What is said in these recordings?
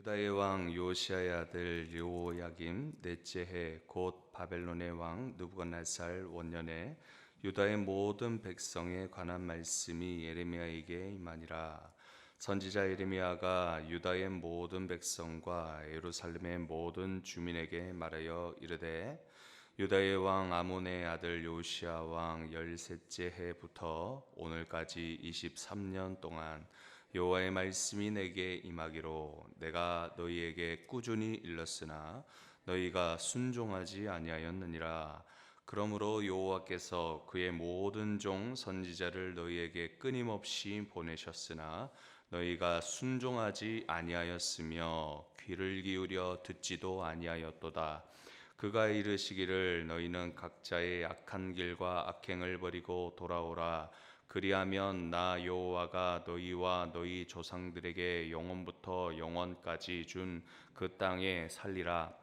유다의 왕 요시아의 아들 여호야김 넷째 해 곧 바벨론의 왕 느부갓네살 원년에 유다의 모든 백성에 관한 말씀이 예레미야에게 임하니라. 선지자 예레미야가 유다의 모든 백성과 예루살렘의 모든 주민에게 말하여 이르되, 유다의 왕 아몬의 아들 요시야 왕 13째 해부터 오늘까지 23년 동안 여호와의 말씀이 내게 임하기로, 내가 너희에게 꾸준히 일렀으나 너희가 순종하지 아니하였느니라. 그러므로 여호와께서 그의 모든 종 선지자를 너희에게 끊임없이 보내셨으나 너희가 순종하지 아니하였으며 귀를 기울여 듣지도 아니하였도다. 그가 이르시기를, 너희는 각자의 악한 길과 악행을 버리고 돌아오라. 그리하면 나 여호와가 너희와 너희 조상들에게 영원부터 영원까지 준 그 땅에 살리라.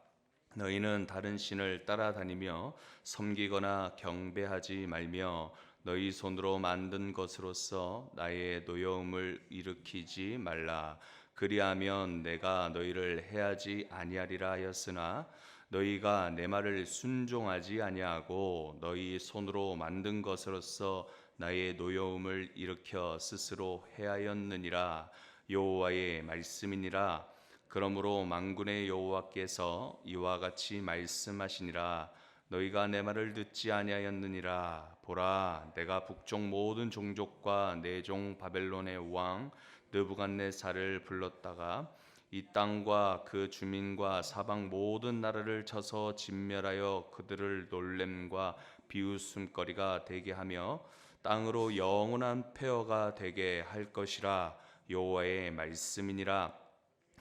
너희는 다른 신을 따라다니며 섬기거나 경배하지 말며 너희 손으로 만든 것으로서 나의 노여움을 일으키지 말라. 그리하면 내가 너희를 해하지 아니하리라 하였으나 너희가 내 말을 순종하지 아니하고 너희 손으로 만든 것으로서 나의 노여움을 일으켜 스스로 해하였느니라. 여호와의 말씀이니라. 그러므로 만군의 여호와께서 이와 같이 말씀하시니라. 너희가 내 말을 듣지 아니하였느니라. 보라, 내가 북쪽 모든 종족과 내 종 바벨론의 왕 느부갓네살을 불렀다가 이 땅과 그 주민과 사방 모든 나라를 쳐서 진멸하여 그들을 놀램과 비웃음거리가 되게 하며 땅으로 영원한 폐허가 되게 할 것이라. 여호와의 말씀이니라.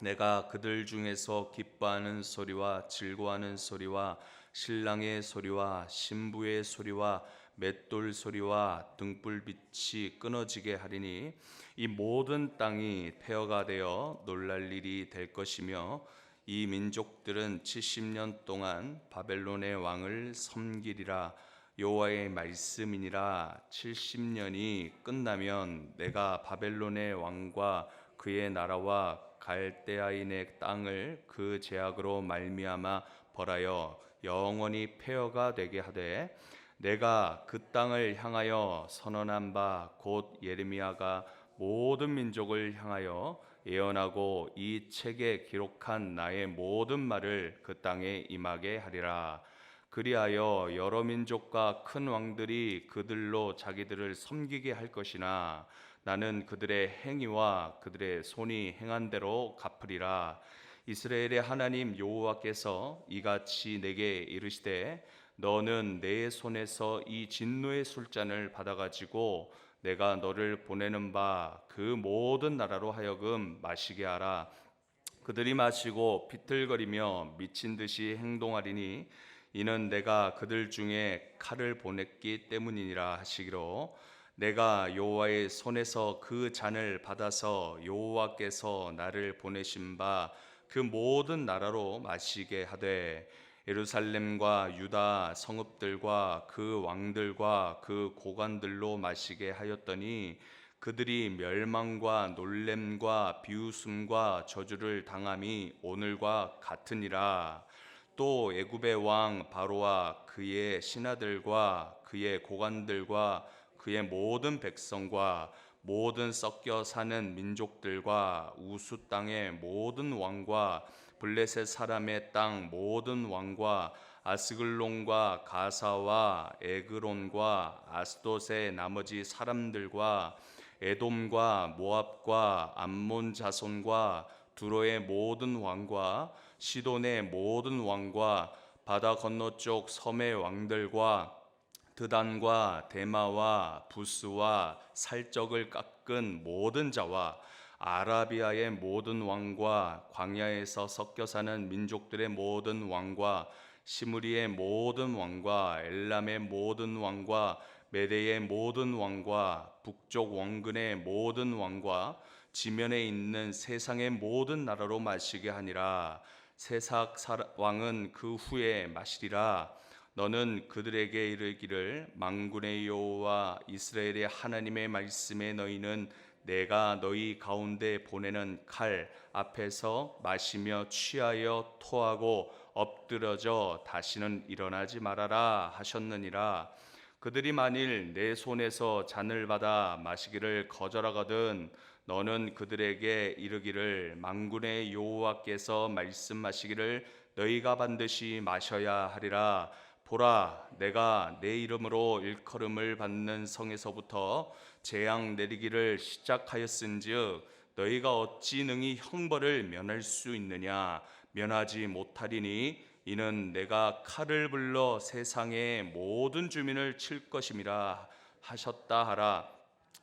내가 그들 중에서 기뻐하는 소리와 즐거워하는 소리와 신랑의 소리와 신부의 소리와 맷돌 소리와 등불빛이 끊어지게 하리니 이 모든 땅이 폐허가 되어 놀랄 일이 될 것이며, 이 민족들은 70년 동안 바벨론의 왕을 섬기리라. 여호와의 말씀이니라. 70년이 끝나면 내가 바벨론의 왕과 그의 나라와 갈대아인의 땅을 그 제약으로 말미암아 벌하여 영원히 폐허가 되게 하되, 내가 그 땅을 향하여 선언한 바 곧 예레미야가 모든 민족을 향하여 예언하고 이 책에 기록한 나의 모든 말을 그 땅에 임하게 하리라. 그리하여 여러 민족과 큰 왕들이 그들로 자기들을 섬기게 할 것이나 나는 그들의 행위와 그들의 손이 행한 대로 갚으리라. 이스라엘의 하나님 여호와께서 이같이 내게 이르시되, 너는 내 손에서 이 진노의 술잔을 받아가지고 내가 너를 보내는 바 그 모든 나라로 하여금 마시게 하라. 그들이 마시고 비틀거리며 미친 듯이 행동하리니 이는 내가 그들 중에 칼을 보냈기 때문이니라 하시기로, 내가 여호와의 손에서 그 잔을 받아서 여호와께서 나를 보내신 바 그 모든 나라로 마시게 하되, 예루살렘과 유다 성읍들과 그 왕들과 그 고관들로 마시게 하였더니 그들이 멸망과 놀램과 비웃음과 저주를 당함이 오늘과 같으니라. 또 애굽의 왕 바로와 그의 신하들과 그의 고관들과 그의 모든 백성과 모든 섞여 사는 민족들과 우수 땅의 모든 왕과 블레셋 사람의 땅 모든 왕과 아스글론과 가사와 에그론과 아스돗의 나머지 사람들과 에돔과 모압과 암몬 자손과 두로의 모든 왕과 시돈의 모든 왕과 바다 건너쪽 섬의 왕들과 드단과 데마와 부스와 살적을 깎은 모든 자와 아라비아의 모든 왕과 광야에서 섞여 사는 민족들의 모든 왕과 시므리의 모든 왕과 엘람의 모든 왕과 메대의 모든 왕과 북쪽 원근의 모든 왕과 지면에 있는 세상의 모든 나라로 마시게 하니라. 세삭 왕은 그 후에 마시리라. 너는 그들에게 이르기를, 만군의 여호와 이스라엘의 하나님의 말씀에 너희는 내가 너희 가운데 보내는 칼 앞에서 마시며 취하여 토하고 엎드러져 다시는 일어나지 말아라 하셨느니라. 그들이 만일 내 손에서 잔을 받아 마시기를 거절하거든 너는 그들에게 이르기를 만군의 여호와께서 말씀하시기를 너희가 반드시 마셔야 하리라. 보라, 내가 내 이름으로 일컬음을 받는 성에서부터 재앙 내리기를 시작하였은즉 너희가 어찌 능히 형벌을 면할 수 있느냐? 면하지 못하리니 이는 내가 칼을 불러 세상의 모든 주민을 칠 것임이라 하셨다 하라.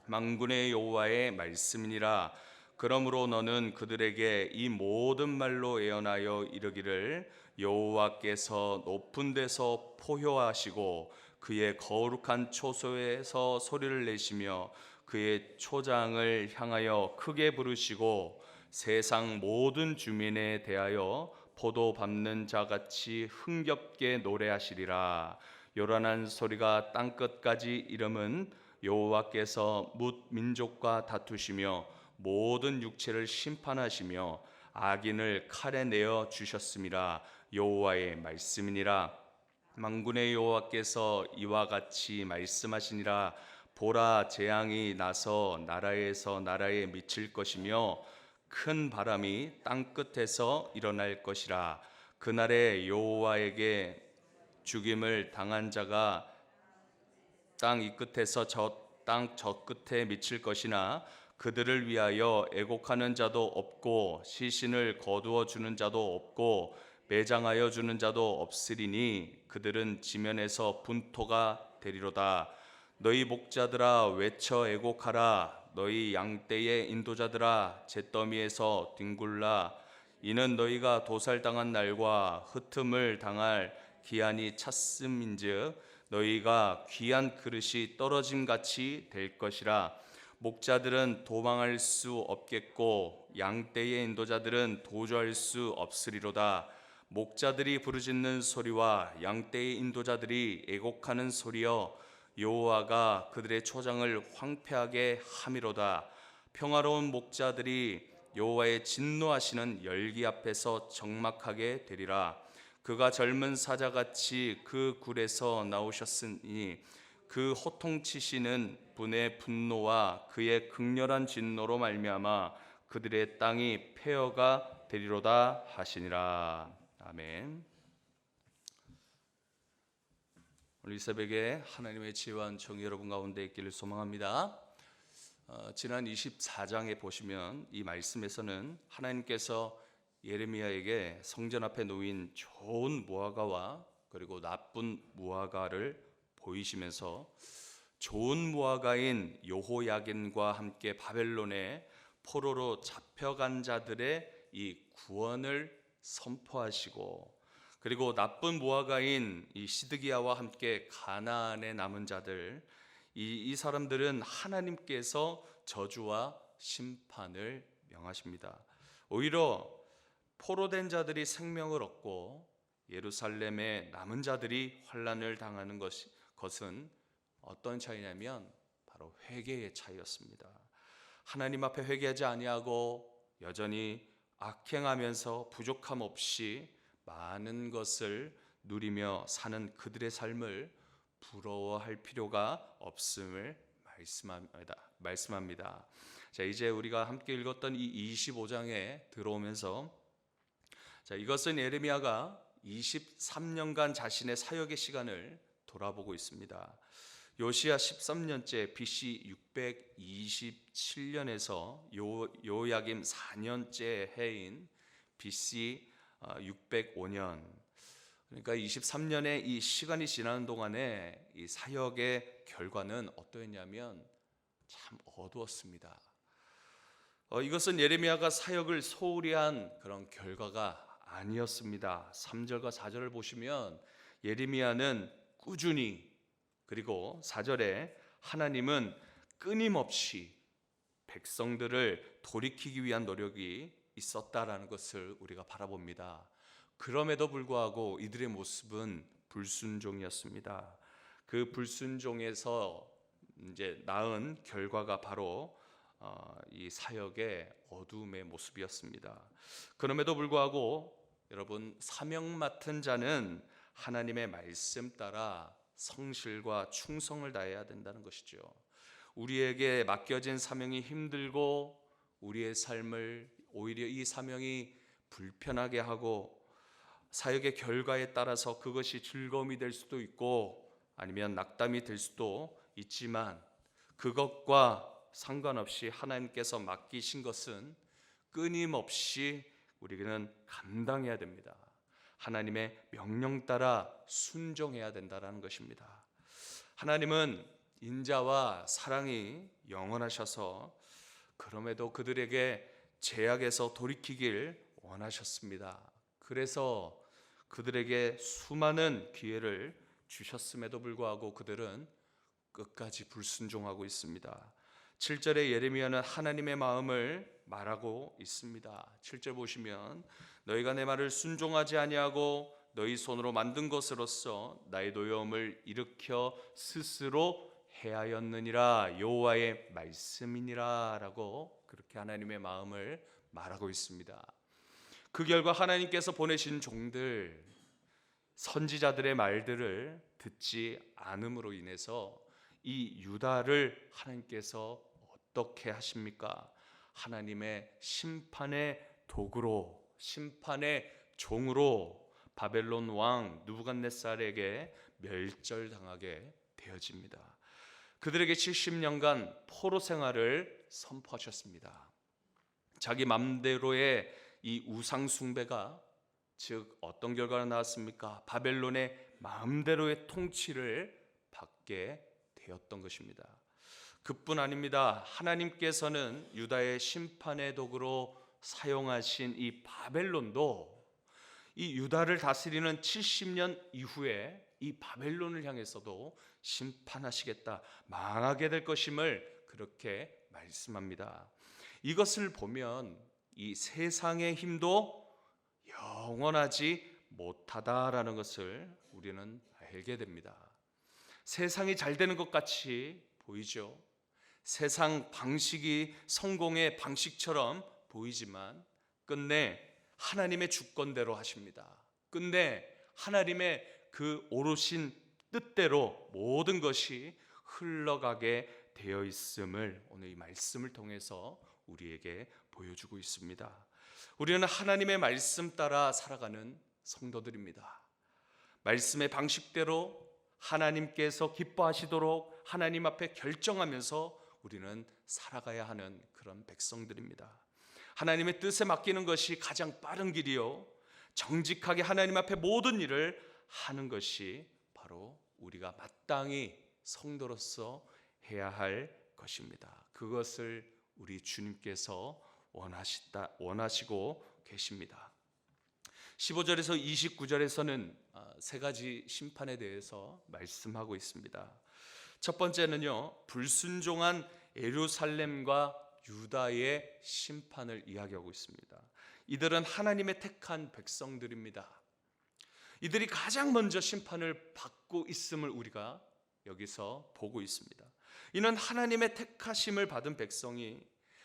만군의 여호와의 말씀이니라. 그러므로 너는 그들에게 이 모든 말로 예언하여 이르기를 여호와께서 높은 데서 포효하시고 그의 거룩한 초소에서 소리를 내시며 그의 초장을 향하여 크게 부르시고 세상 모든 주민에 대하여 포도 밟는 자같이 흥겹게 노래하시리라. 요란한 소리가 땅끝까지 이름은 여호와께서 뭇 민족과 다투시며 모든 육체를 심판하시며 악인을 칼에 내어 주셨음이라. 여호와의 말씀이니라. 만군의 여호와께서 이와 같이 말씀하시니라. 보라, 재앙이 나서 나라에서 나라에 미칠 것이며 큰 바람이 땅 끝에서 일어날 것이라. 그날에 여호와에게 죽임을 당한 자가 땅 이 끝에서 땅 저 끝에 미칠 것이나 그들을 위하여 애곡하는 자도 없고 시신을 거두어 주는 자도 없고 매장하여 주는 자도 없으리니 그들은 지면에서 분토가 되리로다. 너희 목자들아 외쳐 애곡하라. 너희 양떼의 인도자들아 잿더미에서 뒹굴라. 이는 너희가 도살당한 날과 흩음을 당할 기한이 찼음인즉 너희가 귀한 그릇이 떨어짐 같이 될 것이라. 목자들은 도망할 수 없겠고 양떼의 인도자들은 도주할 수 없으리로다. 목자들이 부르짖는 소리와 양떼의 인도자들이 애곡하는 소리여 여호와가 그들의 초장을 황폐하게 함이로다. 평화로운 목자들이 여호와의 진노하시는 열기 앞에서 적막하게 되리라. 그가 젊은 사자같이 그 굴에서 나오셨으니 그 호통치시는 분의 분노와 그의 극렬한 진노로 말미암아 그들의 땅이 폐허가 되리로다 하시니라. 아멘. 오늘 이 새벽에 하나님의 지혜와 은총이 여러분 가운데 있기를 소망합니다. 지난 24장에 보시면 이 말씀에서는 하나님께서 예레미야에게 성전 앞에 놓인 좋은 무화과와 그리고 나쁜 무화과를 보이시면서 좋은 무화과인 여호야긴과 함께 바벨론의 포로로 잡혀간 자들의 이 구원을 선포하시고 그리고 나쁜 무화과인 이 시드기야와 함께 가나안에 남은 자들 이 사람들은 하나님께서 저주와 심판을 명하십니다. 오히려 포로된 자들이 생명을 얻고 예루살렘의 남은 자들이 환난을 당하는 것은 어떤 차이냐면 바로 회개의 차이였습니다. 하나님 앞에 회개하지 아니하고 여전히 악행하면서 부족함 없이 많은 것을 누리며 사는 그들의 삶을 부러워할 필요가 없음을 말씀합니다. 자, 이제 우리가 함께 읽었던 이 25장에 들어오면서 이것은 예레미야가 23년간 자신의 사역의 시간을 돌아보고 있습니다. 요시야 13년째 BC 627년에서 요야김 4년째 해인 BC 605년, 그러니까 23년의 이 시간이 지나는 동안에 이 사역의 결과는 어떠했냐면 참 어두웠습니다. 이것은 예레미야가 사역을 소홀히 한 그런 결과가 아니었습니다. 3절과 4절을 보시면 예레미야는 꾸준히, 그리고 4절에 하나님은 끊임없이 백성들을 돌이키기 위한 노력이 있었다라는 것을 우리가 바라봅니다. 그럼에도 불구하고 이들의 모습은 불순종이었습니다. 그 불순종에서 이제 낳은 결과가 바로 이 사역의 어둠의 모습이었습니다. 그럼에도 불구하고 여러분, 사명 맡은 자는 하나님의 말씀 따라 성실과 충성을 다해야 된다는 것이죠. 우리에게 맡겨진 사명이 힘들고 우리의 삶을 오히려 이 사명이 불편하게 하고 사역의 결과에 따라서 그것이 즐거움이 될 수도 있고 아니면 낙담이 될 수도 있지만 그것과 상관없이 하나님께서 맡기신 것은 끊임없이 우리는 감당해야 됩니다. 하나님의 명령 따라 순종해야 된다는 것입니다. 하나님은 인자와 사랑이 영원하셔서 그럼에도 그들에게 죄악에서 돌이키길 원하셨습니다. 그래서 그들에게 수많은 기회를 주셨음에도 불구하고 그들은 끝까지 불순종하고 있습니다. 7절에 예레미야는 하나님의 마음을 말하고 있습니다. 7절 보시면 너희가 내 말을 순종하지 아니하고 너희 손으로 만든 것으로서 나의 노여움을 일으켜 스스로 해하였느니라 여호와의 말씀이니라 라고 그렇게 하나님의 마음을 말하고 있습니다. 그 결과 하나님께서 보내신 종들 선지자들의 말들을 듣지 않음으로 인해서 이 유다를 하나님께서 어떻게 하십니까? 하나님의 심판의 도구로, 심판의 종으로 바벨론 왕 느부갓네살에게 멸절당하게 되어집니다. 그들에게 70년간 포로 생활을 선포하셨습니다. 자기 맘대로의 이 우상 숭배가 즉 어떤 결과가 나왔습니까? 바벨론의 마음대로의 통치를 받게 되었던 것입니다. 그뿐 아닙니다. 하나님께서는 유다의 심판의 도구로 사용하신 이 바벨론도 이 유다를 다스리는 70년 이후에 이 바벨론을 향해서도 심판하시겠다, 망하게 될 것임을 그렇게 말씀합니다. 이것을 보면 이 세상의 힘도 영원하지 못하다라는 것을 우리는 알게 됩니다. 세상이 잘 되는 것 같이 보이죠. 세상 방식이 성공의 방식처럼 보이지만 끝내 하나님의 주권대로 하십니다. 끝내 하나님의 그 오르신 뜻대로 모든 것이 흘러가게 되어 있음을 오늘 이 말씀을 통해서 우리에게 보여주고 있습니다. 우리는 하나님의 말씀 따라 살아가는 성도들입니다. 말씀의 방식대로 하나님께서 기뻐하시도록 하나님 앞에 결정하면서 우리는 살아가야 하는 그런 백성들입니다. 하나님의 뜻에 맡기는 것이 가장 빠른 길이요, 정직하게 하나님 앞에 모든 일을 하는 것이 바로 우리가 마땅히 성도로서 해야 할 것입니다. 그것을 우리 주님께서 원하시고 계십니다. 15절에서 29절에서는 세 가지 심판에 대해서 말씀하고 있습니다. 첫 번째는요, 불순종한 예루살렘과 유다의 심판을 이야기하고 있습니다. 이들은 하나님의 택한 백성들입니다. 이들이 가장 먼저 심판을 받고 있음을 우리가 여기서 보고 있습니다. 이는 하나님의 택하심을 받은 백성이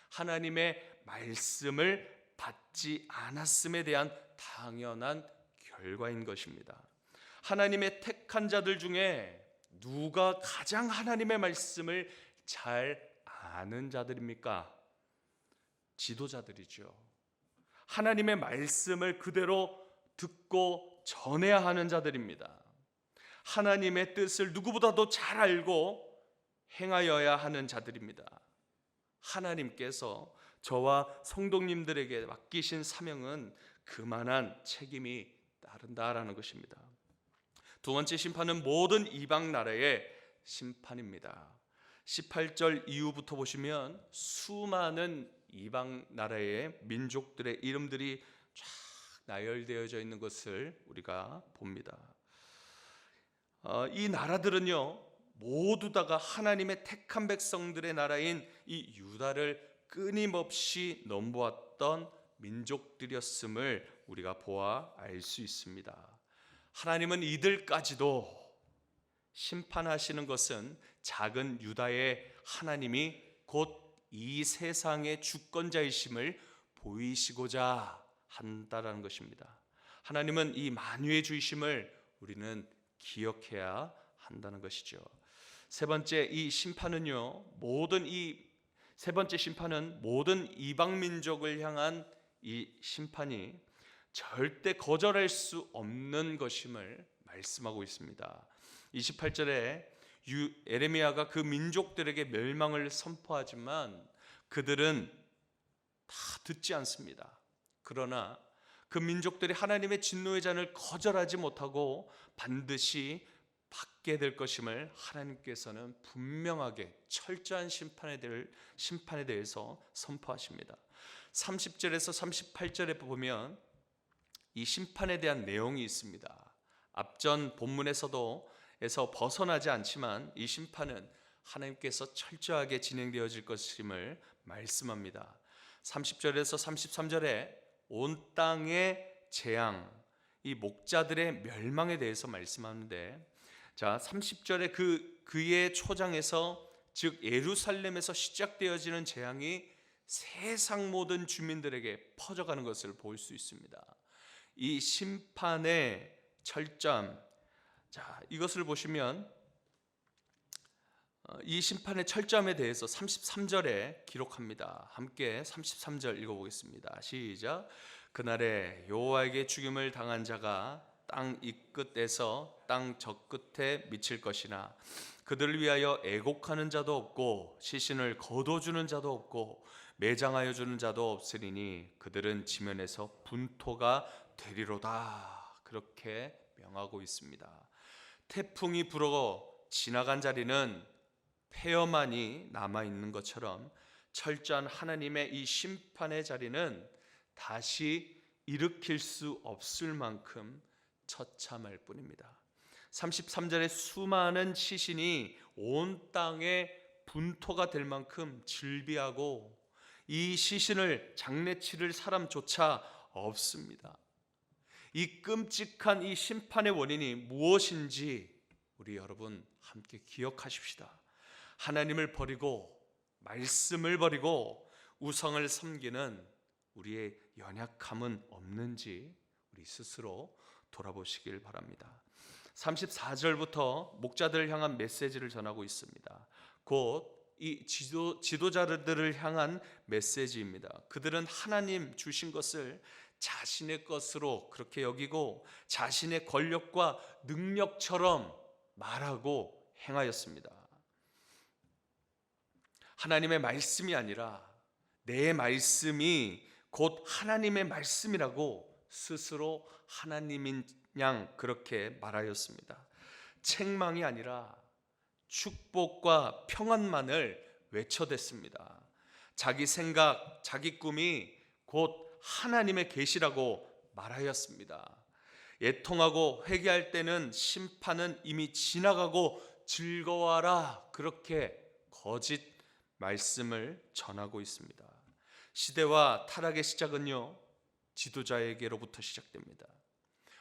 하나님의 말씀을 받지 않았음에 대한 당연한 결과인 것입니다. 하나님의 택한 자들 중에 누가 가장 하나님의 말씀을 잘 아는 자들입니까? 지도자들이죠. 하나님의 말씀을 그대로 듣고 전해야 하는 자들입니다. 하나님의 뜻을 누구보다도 잘 알고 행하여야 하는 자들입니다. 하나님께서 저와 성도님들에게 맡기신 사명은 그만한 책임이 따른다라는 것입니다. 두 번째 심판은 모든 이방 나라의 심판입니다. 18절 이후부터 보시면 수많은 이방 나라의 민족들의 이름들이 쫙 나열되어져 있는 것을 우리가 봅니다. 이 나라들은요, 모두 다가 하나님의 택한 백성들의 나라인 이 유다를 끊임없이 넘보았던 민족들이었음을 우리가 보아 알 수 있습니다. 하나님은 이들까지도 심판하시는 것은 작은 유다의 하나님이 곧 이 세상의 주권자이심을 보이시고자 한다라는 것입니다. 하나님은 이 만유의 주이심을 우리는 기억해야 한다는 것이죠. 세 번째 심판은 모든 이방 민족을 향한 이 심판이 절대 거절할 수 없는 것임을 말씀하고 있습니다. 28절에 에레미야가 그 민족들에게 멸망을 선포하지만 그들은 다 듣지 않습니다. 그러나 그 민족들이 하나님의 진노의 잔을 거절하지 못하고 반드시 받게 될 것임을 하나님께서는 분명하게 철저한 심판에 대해서 선포하십니다. 30절에서 38절에 보면 이 심판에 대한 내용이 있습니다. 앞전 본문에서도 벗어나지 않지만 이 심판은 하나님께서 철저하게 진행되어질 것임을 말씀합니다. 30절에서 33절에 온 땅의 재앙, 이 목자들의 멸망에 대해서 말씀하는데, 자 30절에 그의 초장에서 즉 예루살렘에서 시작되어지는 재앙이 세상 모든 주민들에게 퍼져가는 것을 볼 수 있습니다. 이 심판의 철저함, 자 이것을 보시면 이 심판의 철저함에 대해서 33절에 기록합니다. 함께 33절 읽어보겠습니다. 시작. 그날에 여호와에게 죽임을 당한 자가 땅 이 끝에서 땅 저 끝에 미칠 것이나 그들을 위하여 애곡하는 자도 없고 시신을 거둬주는 자도 없고 매장하여 주는 자도 없으리니 그들은 지면에서 분토가 되리로다. 그렇게 명하고 있습니다. 태풍이 불어 지나간 자리는 폐허만이 남아있는 것처럼 철저한 하나님의 이 심판의 자리는 다시 일으킬 수 없을 만큼 처참할 뿐입니다. 33절에 수많은 시신이 온 땅에 분토가 될 만큼 질비하고 이 시신을 장례치를 사람조차 없습니다. 이 끔찍한 이 심판의 원인이 무엇인지 우리 여러분 함께 기억하십시다. 하나님을 버리고 말씀을 버리고 우상을 섬기는 우리의 연약함은 없는지 우리 스스로 돌아보시길 바랍니다. 34절부터 목자들을 향한 메시지를 전하고 있습니다. 곧 이 지도자들을 향한 메시지입니다. 그들은 하나님 주신 것을 자신의 것으로 그렇게 여기고 자신의 권력과 능력처럼 말하고 행하였습니다. 하나님의 말씀이 아니라 내 말씀이 곧 하나님의 말씀이라고 스스로 하나님인 양 그렇게 말하였습니다. 책망이 아니라 축복과 평안만을 외쳐댔습니다. 자기 생각, 자기 꿈이 곧 하나님의 계시라고 말하였습니다. 애통하고 회개할 때는 심판은 이미 지나가고 즐거워하라 그렇게 거짓 말씀을 전하고 있습니다. 시대와 타락의 시작은요 지도자에게로부터 시작됩니다.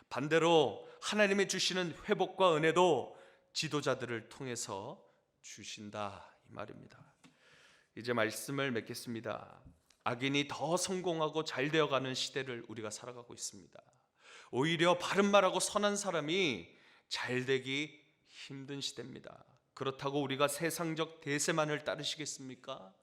반대로 하나님이 주시는 회복과 은혜도 지도자들을 통해서 주신다 이 말입니다. 이제 말씀을 맺겠습니다. 악인이 더 성공하고 잘 되어가는 시대를 우리가 살아가고 있습니다. 오히려 바른 말하고 선한 사람이 잘 되기 힘든 시대입니다. 그렇다고 우리가 세상적 대세만을 따르시겠습니까?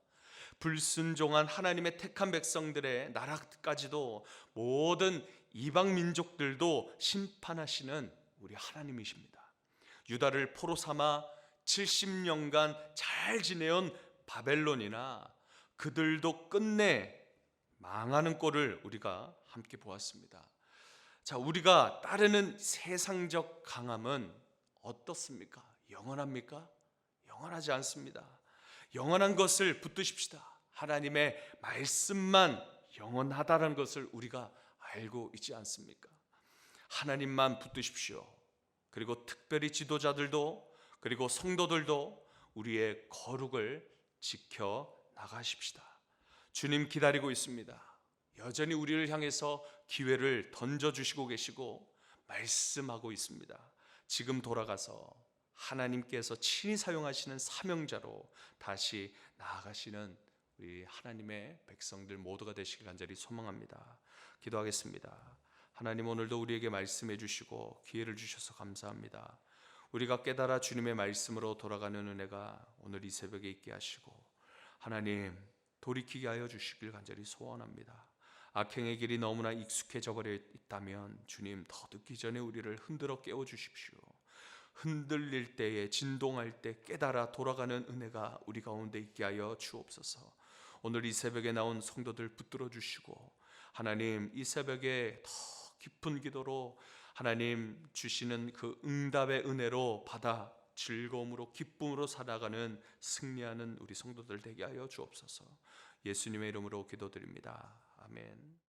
불순종한 하나님의 택한 백성들의 나라까지도 모든 이방 민족들도 심판하시는 우리 하나님이십니다. 유다를 포로 삼아 70년간 잘 지내온 바벨론이나 그들도 끝내 망하는 꼴을 우리가 함께 보았습니다. 자, 우리가 따르는 세상적 강함은 어떻습니까? 영원합니까? 영원하지 않습니다. 영원한 것을 붙드십시다. 하나님의 말씀만 영원하다는 것을 우리가 알고 있지 않습니까? 하나님만 붙드십시오. 그리고 특별히 지도자들도 그리고 성도들도 우리의 거룩을 지켜 나가십시다. 주님 기다리고 있습니다. 여전히 우리를 향해서 기회를 던져주시고 계시고 말씀하고 있습니다. 지금 돌아가서 하나님께서 친히 사용하시는 사명자로 다시 나아가시는 우리 하나님의 백성들 모두가 되시길 간절히 소망합니다. 기도하겠습니다. 하나님, 오늘도 우리에게 말씀해 주시고 기회를 주셔서 감사합니다. 우리가 깨달아 주님의 말씀으로 돌아가는 은혜가 오늘 이 새벽에 있게 하시고 하나님, 돌이키게 하여 주시길 간절히 소원합니다. 악행의 길이 너무나 익숙해져 버려 있다면 주님, 더 늦기 전에 우리를 흔들어 깨워 주십시오. 흔들릴 때에, 진동할 때 깨달아 돌아가는 은혜가 우리 가운데 있게 하여 주옵소서. 오늘 이 새벽에 나온 성도들 붙들어 주시고 하나님, 이 새벽에 더 깊은 기도로 하나님 주시는 그 응답의 은혜로 받아 즐거움으로 기쁨으로 살아가는 승리하는 우리 성도들 되게 하여 주옵소서. 예수님의 이름으로 기도드립니다. 아멘.